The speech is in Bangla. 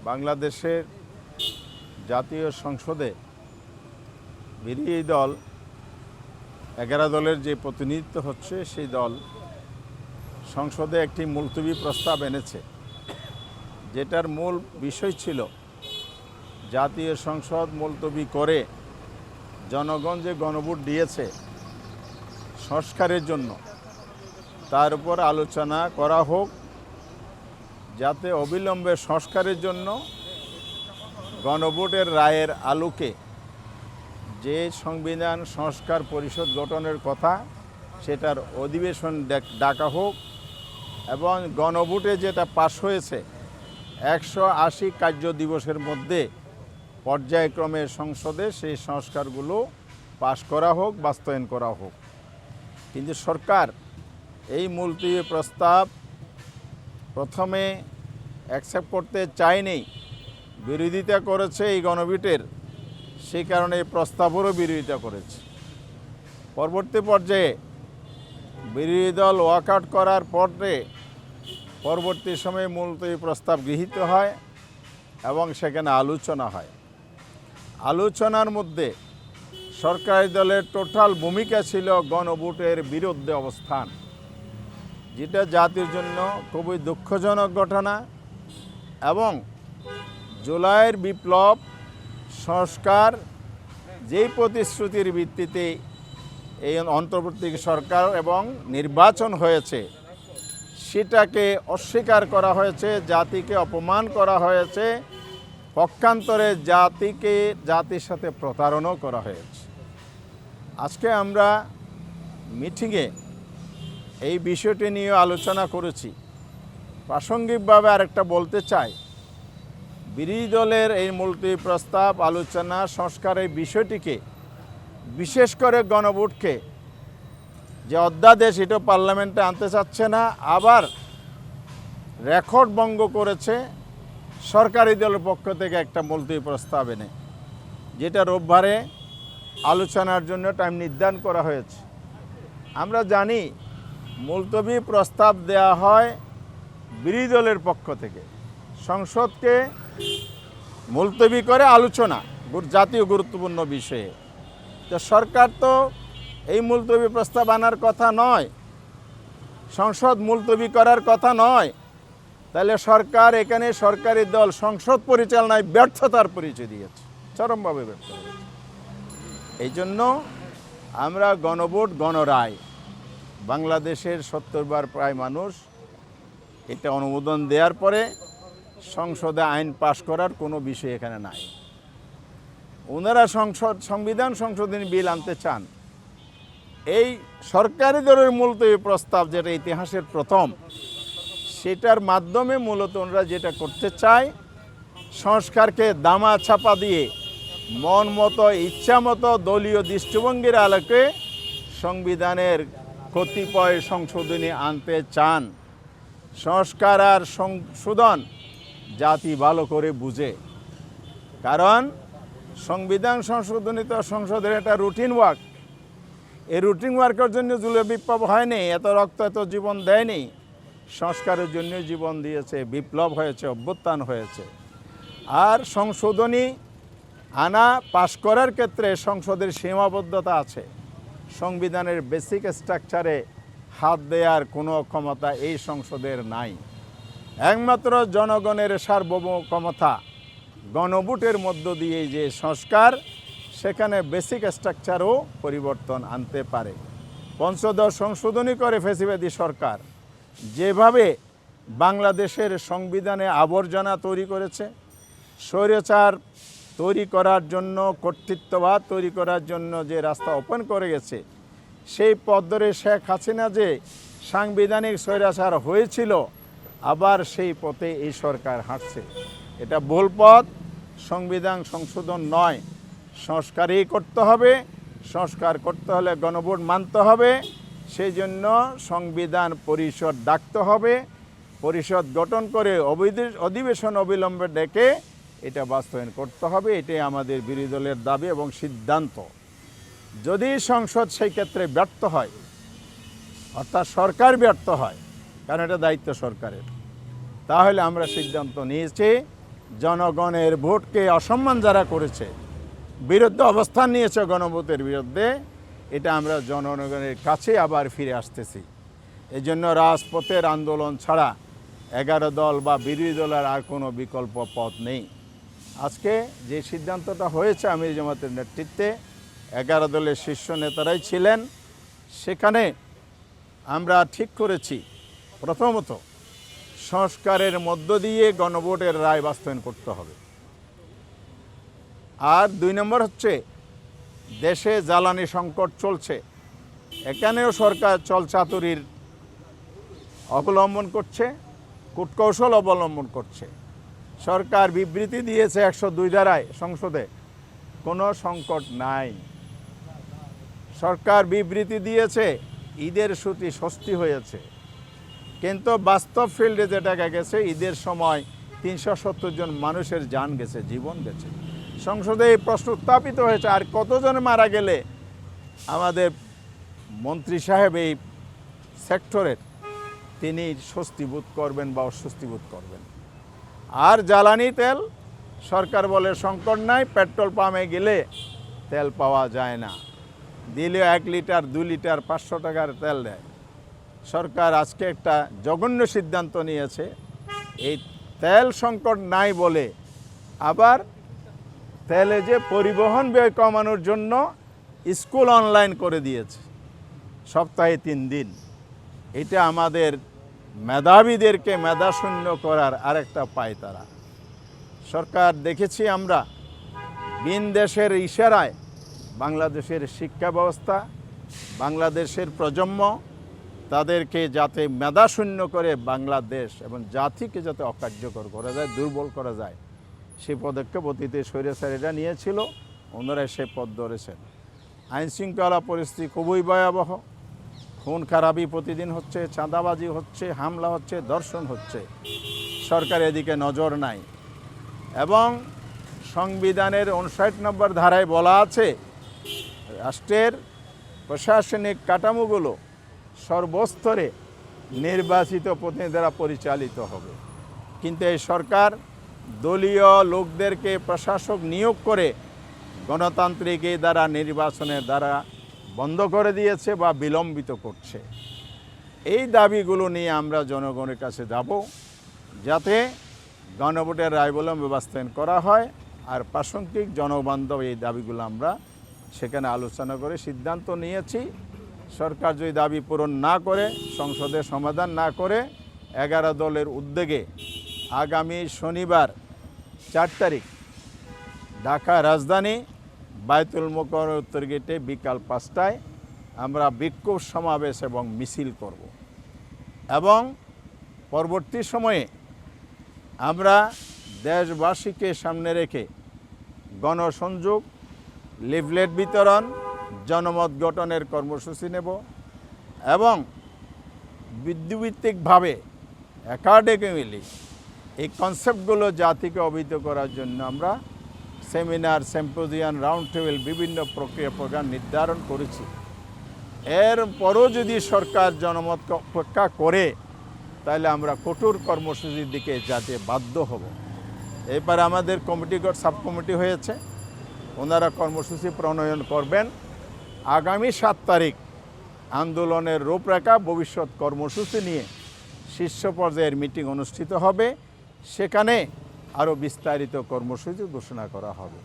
বাংলাদেশের জাতীয় সংসদে বিরোধী দল 11 দলের যে প্রতিনিধিত্ব হচ্ছে সেই দল সংসদে একটি মুলতবি প্রস্তাব এনেছে, যেটার মূল বিষয় ছিল জাতীয় সংসদ মুলতবি করে জনগণ যে গণভোট দিয়েছে সংস্কারের জন্য তার উপর আলোচনা করা হোক, যাতে অবিলম্বে সংস্কারের জন্য গণভোটের রায়ের আলোকে যে সংবিধান সংস্কার পরিষদ গঠনের কথা সেটার অধিবেশন ডাকা হোক এবং গণভোটে যেটা পাশ হয়েছে 180 কার্য দিবসের মধ্যে পর্যায়ক্রমে সংসদে সেই সংস্কারগুলো পাশ করা হোক, বাস্তবায়ন করা হোক। কিন্তু সরকার এই মুলতবি প্রস্তাব প্রথমে অ্যাকসেপ্ট করতে চায়নি, বিরোধিতা করেছে এই গণভোটের, সেই কারণে এই প্রস্তাবেরও বিরোধিতা করেছে। পরবর্তী পর্যায়ে বিরোধী দল ওয়াকআউট করার পরে পরবর্তী সময়ে মুলতবি প্রস্তাব গৃহীত হয় এবং সেখানে আলোচনা হয়। আলোচনার মধ্যে সরকারি দলের টোটাল ভূমিকা ছিল গণভোটের বিরুদ্ধে অবস্থান, যেটা জাতির জন্য খুবই দুঃখজনক ঘটনা এবং জুলাইয়ের বিপ্লব সংস্কার যেই প্রতিশ্রুতির ভিত্তিতে এই অন্তর্বর্তী সরকার এবং নির্বাচন হয়েছে সেটাকে অস্বীকার করা হয়েছে, জাতিকে অপমান করা হয়েছে, পক্ষান্তরে জাতির সাথে প্রতারণাও করা হয়েছে। আজকে আমরা মিটিংয়ে এই বিষয়টি নিয়ে আলোচনা করেছি। প্রাসঙ্গিকভাবে আরেকটা বলতে চাই, বিরোধী দলের এই মুলতবি প্রস্তাব আলোচনা সংস্কারের বিষয়টিকে, বিশেষ করে গণভোটকে যে অধ্যাদেশ এটা পার্লামেন্টে আনতে চাচ্ছে না, আবার রেকর্ড ভঙ্গ করেছে সরকারি দলের পক্ষ থেকে একটা মুলতবি প্রস্তাব এনে, যেটা রোববারে আলোচনার জন্য টাইম নির্ধারণ করা হয়েছে। আমরা জানি মুলতবি প্রস্তাব দেয়া হয় বিরোধী দলের পক্ষ থেকে, সংসদকে মুলতবি করে আলোচনা জাতীয় গুরুত্বপূর্ণ বিষয়ে। তো সরকার তো এই মুলতবি প্রস্তাব আনার কথা নয়, সংসদ মুলতবি করার কথা নয়, তাহলে সরকার এখানে সরকারি দল সংসদ পরিচালনায় ব্যর্থতার পরিচয় দিয়েছে, চরমভাবে ব্যর্থ হয়েছে। এই জন্য আমরা গণভোট গণরায়, বাংলাদেশের 70 প্রায় মানুষ এটা অনুমোদন দেওয়ার পরে সংসদে আইন পাশ করার কোনো বিষয় এখানে নাই। ওনারা সংবিধান সংশোধনী বিল আনতে চান। এই সরকারি দলের মুলতবি প্রস্তাব যেটা ইতিহাসের প্রথম, সেটার মাধ্যমে মূলত ওনারা যেটা করতে চায়, সংস্কারকে দামা ছাপা দিয়ে মন মতো ইচ্ছা মতো দলীয় দৃষ্টিভঙ্গির আলোকে সংবিধানের কতিপয় সংশোধনী আনতে চান। সংস্কার আর সংশোধন জাতি ভালো করে বুঝে, কারণ সংবিধান সংশোধনী তো সংসদের একটা রুটিন ওয়ার্ক। এই রুটিন ওয়ার্কের জন্য জুলাই বিপ্লব হয়নি, এত রক্ত এত জীবন দেয়নি, সংস্কারের জন্য জীবন দিয়েছে, বিপ্লব হয়েছে, অভ্যুত্থান হয়েছে। আর সংশোধনী আনা পাশ করার ক্ষেত্রে সংসদের সীমাবদ্ধতা আছে, সংবিধানের বেসিক স্ট্রাকচারে হাত দেওয়ার কোনো ক্ষমতা এই সংসদের নাই। একমাত্র জনগণের সার্বভৌম ক্ষমতা গণভোটের মধ্য দিয়ে যে সংস্কার, সেখানে বেসিক স্ট্রাকচারও পরিবর্তন আনতে পারে। পঞ্চদশ সংশোধনী করে ফ্যাসিবাদী সরকার যেভাবে বাংলাদেশের সংবিধানে আবর্জনা তৈরি করেছে, স্বৈরাচার তৈরি করার জন্য, কর্তৃত্ববাদ তৈরি করার জন্য যে রাস্তা ওপেন করে গেছে, সেই পথ ধরে শেখ হাসিনা যে সাংবিধানিক স্বৈরাচার হয়েছিল, আবার সেই পথে এই সরকার হাঁটছে। এটা ভুল পথ, সংবিধান সংশোধন নয়, সংস্কারই করতে হবে। সংস্কার করতে হলে গণভোট মানতে হবে, সেই জন্য সংবিধান পরিষদ ডাকতে হবে, পরিষদ গঠন করে অধিবেশন অবিলম্বে ডেকে এটা বাস্তবায়ন করতে হবে। এটাই আমাদের বিরোধী দলের দাবি এবং সিদ্ধান্ত। যদি সংসদ সেই ক্ষেত্রে ব্যর্থ হয়, অর্থাৎ সরকার ব্যর্থ হয়, কারণ এটা দায়িত্ব সরকারের, তাহলে আমরা সিদ্ধান্ত নিয়েছি জনগণের ভোটকে অসম্মান যারা করেছে, বিরুদ্ধে অবস্থান নিয়েছে গণভোটের বিরুদ্ধে, এটা আমরা জনগণের কাছে আবার ফিরে আসতেছি। এই জন্য রাজপথের আন্দোলন ছাড়া 11 দল বা বিরোধী দলের আর কোনো বিকল্প পথ নেই। আজকে যে সিদ্ধান্তটা হয়েছে আমির জামাতের নেতৃত্বে 11 দলের শীর্ষ নেতারাই ছিলেন, সেখানে আমরা ঠিক করেছি প্রথমত সংস্কারের মধ্য দিয়ে গণভোটের রায় বাস্তবায়ন করতে হবে। আর 2 নম্বর হচ্ছে দেশে জ্বালানি সংকট চলছে, এখানেও সরকার চলচাতুরির অবলম্বন করছে, কূটকৌশল অবলম্বন করছে। সরকার বিবৃতি দিয়েছে 102 ধারায় সংসদে কোনো সংকট নাই। সরকার বিবৃতি দিয়েছে ঈদের ছুটি স্বস্তি হয়েছে, কিন্তু বাস্তব ফিল্ডে যেটা গেছে ঈদের সময় 370 জন মানুষের জান গেছে, জীবন গেছে। সংসদে এই প্রশ্ন উত্থাপিত হয়েছে, আর কতজন মারা গেলে আমাদের মন্ত্রী সাহেব এই সেক্টরের তিনি স্বস্তি বোধ করবেন বা অস্বস্তি বোধ করবেন। আর জ্বালানি তেল সরকার বলে সংকট নাই, পেট্রোল পাম্পে গেলে তেল পাওয়া যায় না, দিলে 1 লিটার 2 লিটার 500 টাকার তেল দেয়। সরকার আজকে একটা জঘন্য সিদ্ধান্ত নিয়েছে, এই তেল সংকট নাই বলে আবার তেলে যে পরিবহন ব্যয় কমানোর জন্য স্কুল অনলাইন করে দিয়েছে সপ্তাহে 3 দিন। এটা আমাদের মেধাবীদেরকে মেধাশূন্য করার আরেকটা পায় তারা। সরকার দেখেছি আমরা ভিন দেশের ইশারায় বাংলাদেশের শিক্ষা ব্যবস্থা, বাংলাদেশের প্রজন্ম তাদেরকে যাতে মেধাশূন্য করে বাংলাদেশ এবং জাতিকে যাতে অকার্যকর করা যায়, দুর্বল করা যায়, সেই পদক্ষেপ অতীতে স্বৈরাচারীরা নিয়েছিল, ওনারা সে পথ ধরেছেন। আইনশৃঙ্খলা পরিস্থিতি খুবই ভয়াবহ, খুন খারাপি প্রতিদিন হচ্ছে, চাঁদাবাজি হচ্ছে, হামলা হচ্ছে, ধর্ষণ হচ্ছে। সরকার এদিকে নজর নাই। এবং সংবিধানের 59 নম্বর ধারায় বলা আছে রাষ্ট্রের প্রশাসনিক কাঠামোগুলো সর্বস্তরে নির্বাচিত প্রতিনিধি দ্বারা পরিচালিত হবে। কিন্তু এই সরকার দলীয় লোকদেরকে প্রশাসক নিয়োগ করে গণতান্ত্রিক এই দ্বারা নির্বাচনের দ্বারা বন্ধ করে দিয়েছে বা বিলম্বিত করছে। এই দাবিগুলো নিয়ে আমরা জনগণের কাছে যাব, যাতে গণভোটের রায় বিলম্বে বাস্তবায়ন করা হয়। আর প্রাসঙ্গিক জনবান্ধব এই দাবিগুলো আমরা সেখানে আলোচনা করে সিদ্ধান্ত নিয়েছি। সরকার যদি দাবি পূরণ না করে, সংসদে সমাধান না করে, 11 দলের উদ্যোগে আগামী শনিবার 4 তারিখ ঢাকা রাজধানী বায়তুল মোকাররমের উত্তর গেটে বিকাল 5টায় আমরা বিক্ষোভ সমাবেশ এবং মিছিল করব। এবং পরবর্তী সময়ে আমরা দেশবাসীকে সামনে রেখে গণসংযোগ, লিফলেট বিতরণ, জনমত গঠনের কর্মসূচি নেব এবং বিদ্যুভিত্তিকভাবে একাডেমিলি এই কনসেপ্টগুলো জাতিকে অবহিত করার জন্য আমরা সেমিনার, সিম্পোজিয়াম, রাউন্ড টেবিল বিভিন্ন প্রক্রিয়া প্রোগ্রাম নির্ধারণ করেছি। এরপরও যদি সরকার জনমতকে উপেক্ষা করে, তাহলে আমরা কঠোর কর্মসূচির দিকে যেতে বাধ্য হব। এবার আমাদের সাব কমিটি হয়েছে, ওনারা কর্মসূচি প্রণয়ন করবেন। আগামী 7 তারিখ আন্দোলনের রূপরেখা, ভবিষ্যৎ কর্মসূচি নিয়ে শীর্ষ পর্যায়ের মিটিং অনুষ্ঠিত হবে, সেখানে আরও বিস্তারিত কর্মসূচি ঘোষণা করা হবে।